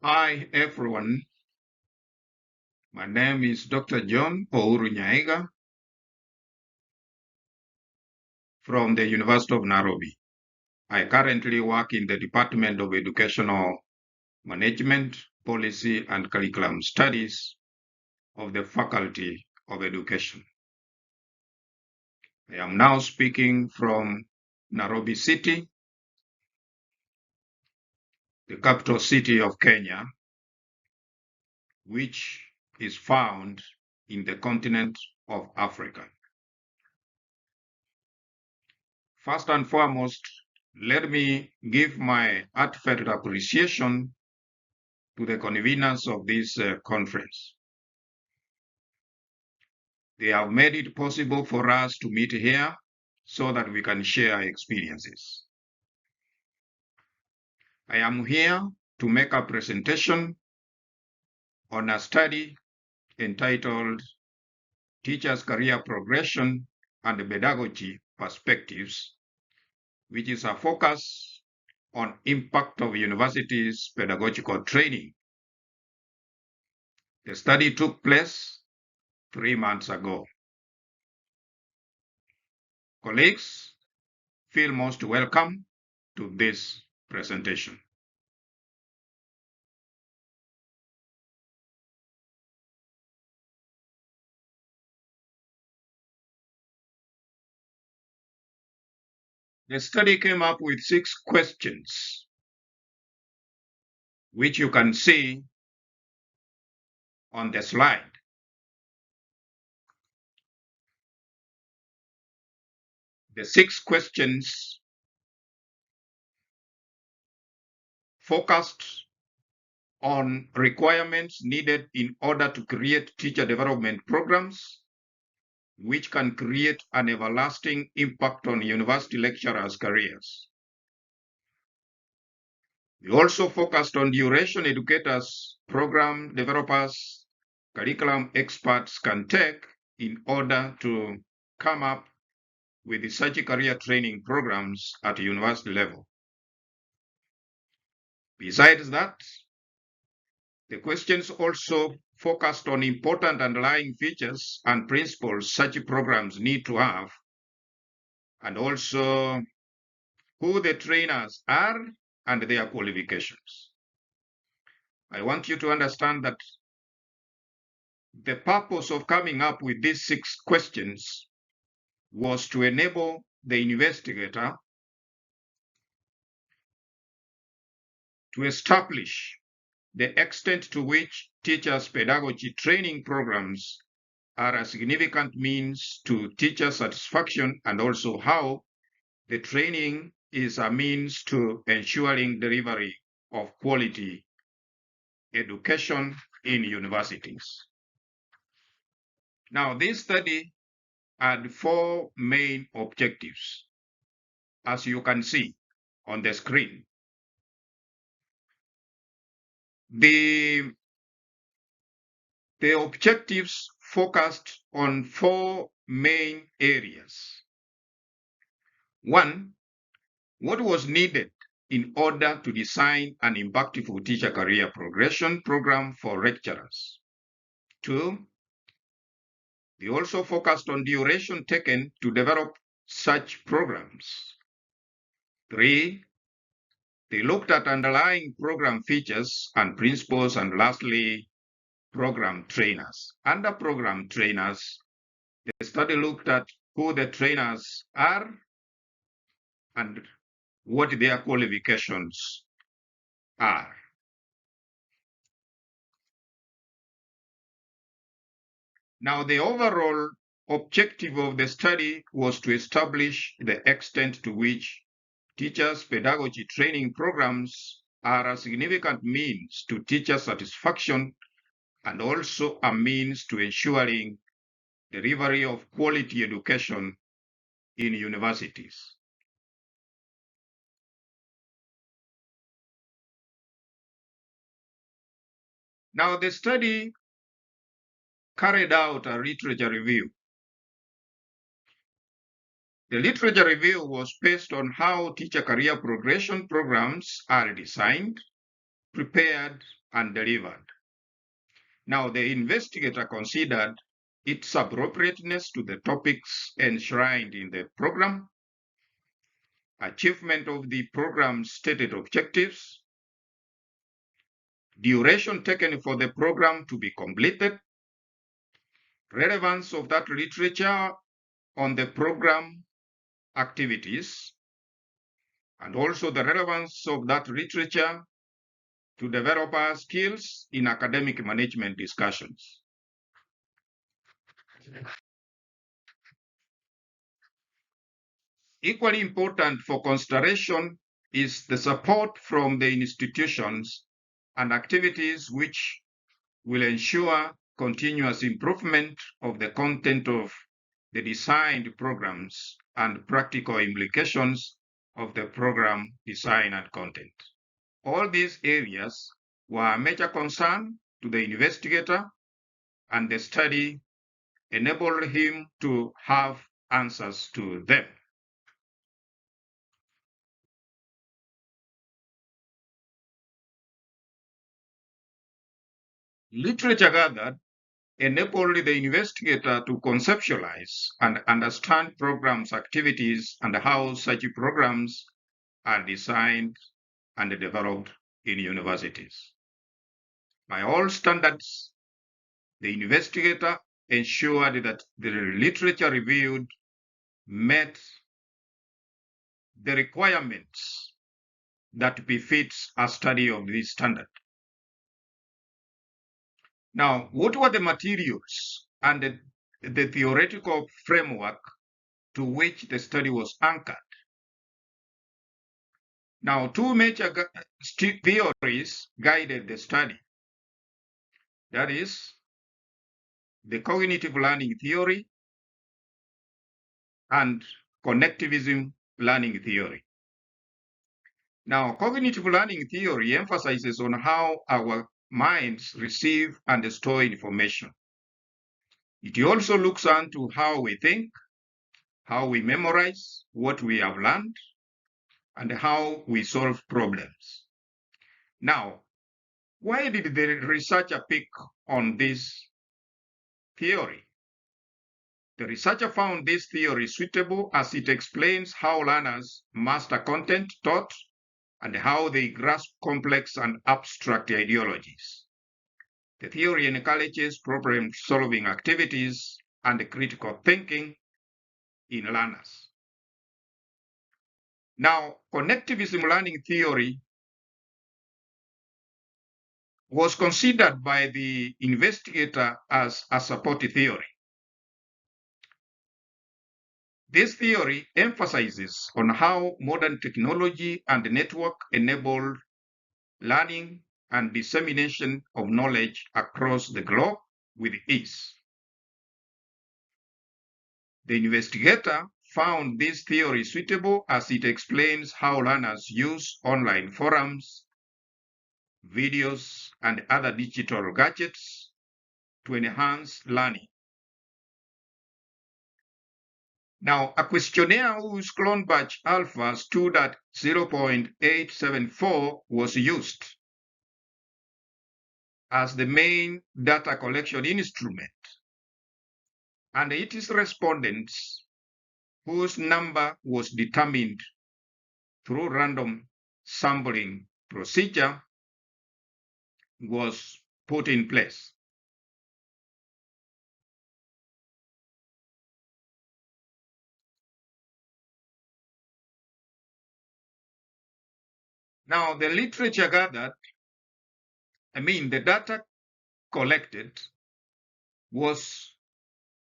Hi, everyone. My name is Dr. John Ouru Nyaegah from the University of Nairobi. I currently work in the Department of Educational Management, Policy, and Curriculum Studies of the Faculty of Education. I am now speaking from Nairobi City, the capital city of Kenya, which is found in the continent of Africa. First and foremost, let me give my heartfelt appreciation to the conveners of this conference. They have made it possible for us to meet here so that we can share experiences. I am here to make a presentation on a study entitled Teachers' Career Progression and Pedagogy Perspectives, which is a focus on impact of universities' pedagogical training. The study took place 3 months ago. Colleagues, feel most welcome to this presentation. The study came up with 6 questions, which you can see on the slide. The 6 questions focused on requirements needed in order to create teacher development programs, which can create an everlasting impact on university lecturers' careers. We also focused on duration educators, program developers, curriculum experts can take in order to come up with research career training programs at university level. Besides that, the questions also focused on important underlying features and principles such programs need to have, and also who the trainers are and their qualifications. I want you to understand that the purpose of coming up with these 6 questions was to enable the investigator to establish the extent to which teachers' pedagogy training programs are a significant means to teacher satisfaction, and also how the training is a means to ensuring delivery of quality education in universities. Now, this study had 4 main objectives, as you can see on the screen. The objectives focused on 4 main areas. 1, what was needed in order to design an impactful teacher career progression program for lecturers? 2, they also focused on duration taken to develop such programs. 3, they looked at underlying program features and principles, and lastly, program trainers. Under program trainers, the study looked at who the trainers are and what their qualifications are. Now, the overall objective of the study was to establish the extent to which teachers' pedagogy training programs are a significant means to teacher satisfaction and also a means to ensuring delivery of quality education in universities. Now, the study carried out a literature review. The literature review was based on how teacher career progression programs are designed, prepared, and delivered. Now, the investigator considered its appropriateness to the topics enshrined in the program, achievement of the program's stated objectives, duration taken for the program to be completed, relevance of that literature on the program activities, and also the relevance of that literature to developer skills in academic management discussions. Equally important for consideration is the support from the institutions and activities which will ensure continuous improvement of the content of the designed programs and practical implications of the program design and content. All these areas were a major concern to the investigator, and the study enabled him to have answers to them. Literature gathered enabled the investigator to conceptualize and understand programs' activities and how such programs are designed and developed in universities. By all standards, the investigator ensured that the literature reviewed met the requirements that befits a study of this standard. Now, what were the materials and the theoretical framework to which the study was anchored? Now, two major theories guided the study. That is, the cognitive learning theory and connectivism learning theory. Now, cognitive learning theory emphasizes on how our minds receive and store information. It also looks into how we think, how we memorize what we have learned, and how we solve problems. Now, why did the researcher pick on this theory? The researcher found this theory suitable as it explains how learners master content taught and how they grasp complex and abstract ideologies. The theory encourages problem-solving activities and critical thinking in learners. Now, connectivism learning theory was considered by the investigator as a support theory. This theory emphasizes on how modern technology and network enable learning and dissemination of knowledge across the globe with ease. The investigator found this theory suitable as it explains how learners use online forums, videos, and other digital gadgets to enhance learning. Now, a questionnaire whose clone batch alpha stood at 0.874 was used as the main data collection instrument, and its respondents, whose number was determined through random sampling procedure, was put in place. Now, the literature gathered, the data collected was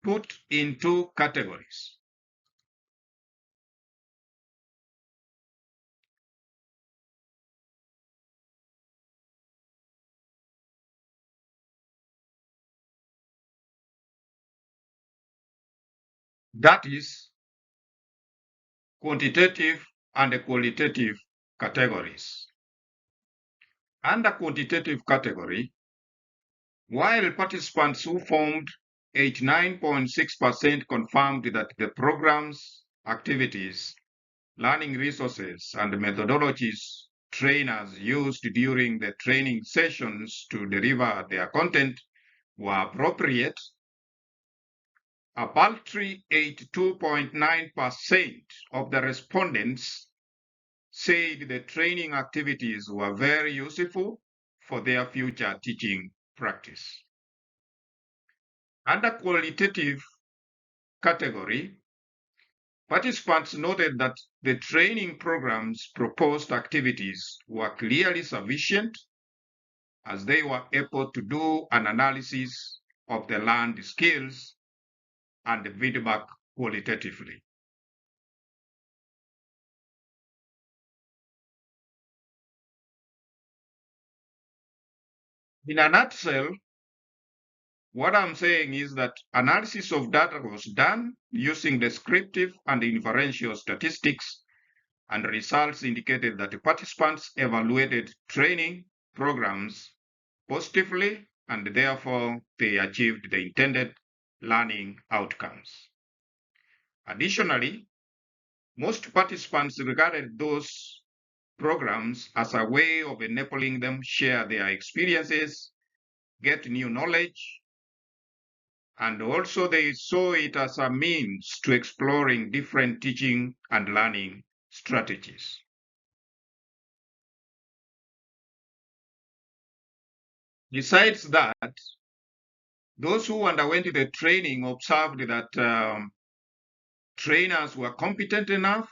put in two categories. That is, quantitative and qualitative categories. Under quantitative category, while participants who formed 89.6% confirmed that the program's activities, learning resources, and methodologies trainers used during the training sessions to deliver their content were appropriate, a paltry 82.9% of the respondents said the training activities were very useful for their future teaching practice. Under qualitative category, participants noted that the training program's proposed activities were clearly sufficient as they were able to do an analysis of the learned skills and feedback qualitatively. In a nutshell, what I'm saying is that analysis of data was done using descriptive and inferential statistics, and results indicated that the participants evaluated training programs positively, and therefore they achieved the intended learning outcomes. Additionally, most participants regarded those programs as a way of enabling them share their experiences, get new knowledge, and also they saw it as a means to exploring different teaching and learning strategies. Besides that, those who underwent the training observed that trainers were competent enough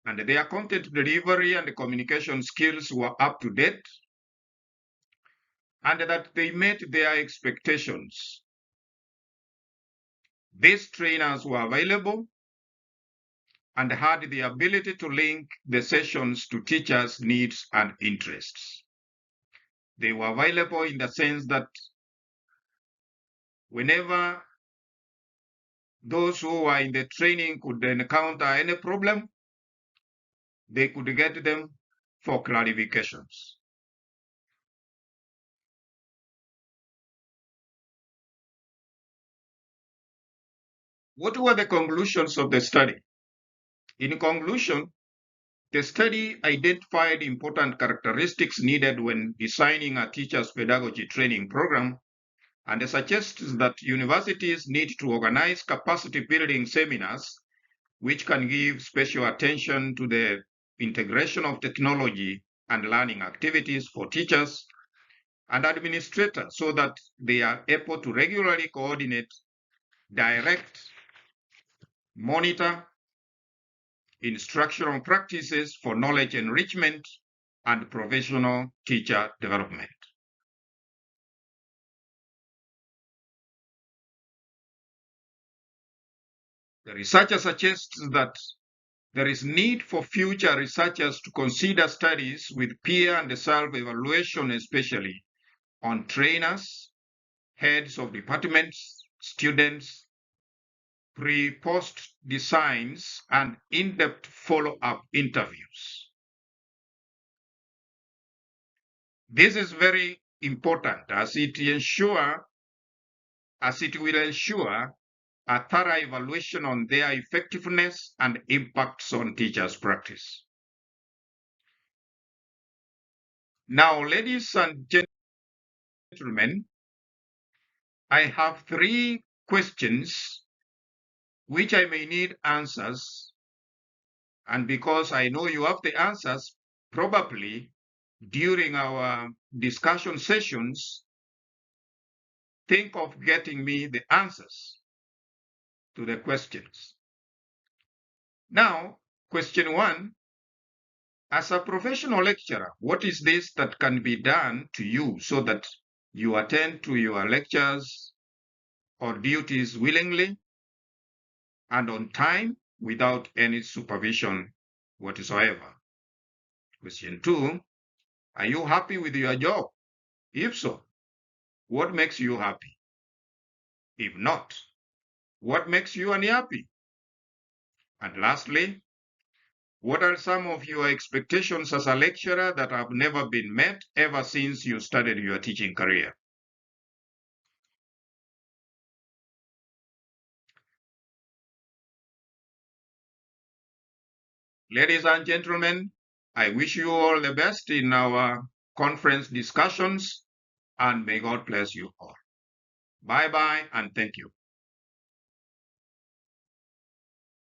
and their content delivery and communication skills were up to date, and that they met their expectations. These trainers were available and had the ability to link the sessions to teachers' needs and interests. They were available in the sense that whenever those who were in the training could encounter any problem, they could get them for clarifications. What were the conclusions of the study? In conclusion, the study identified important characteristics needed when designing a teacher's pedagogy training program, and suggests that universities need to organize capacity building seminars which can give special attention to the integration of technology and learning activities for teachers and administrators so that they are able to regularly coordinate, direct, monitor instructional practices for knowledge enrichment and professional teacher development. The researcher suggests that there is need for future researchers to consider studies with peer and self-evaluation, especially on trainers, heads of departments, students, pre-post designs, and in-depth follow-up interviews. This is very important as it will ensure a thorough evaluation on their effectiveness and impacts on teachers' practice. Now, ladies and gentlemen, I have 3 questions which I may need answers, and because I know you have the answers, probably during our discussion sessions, think of getting me the answers to the questions. Now, question 1, as a professional lecturer, what is this that can be done to you so that you attend to your lectures or duties willingly and on time without any supervision whatsoever? Question 2, are you happy with your job? If so, what makes you happy? If not, what makes you unhappy? And lastly, what are some of your expectations as a lecturer that have never been met ever since you started your teaching career? Ladies and gentlemen, I wish you all the best in our conference discussions, and may God bless you all. Bye-bye, and thank you.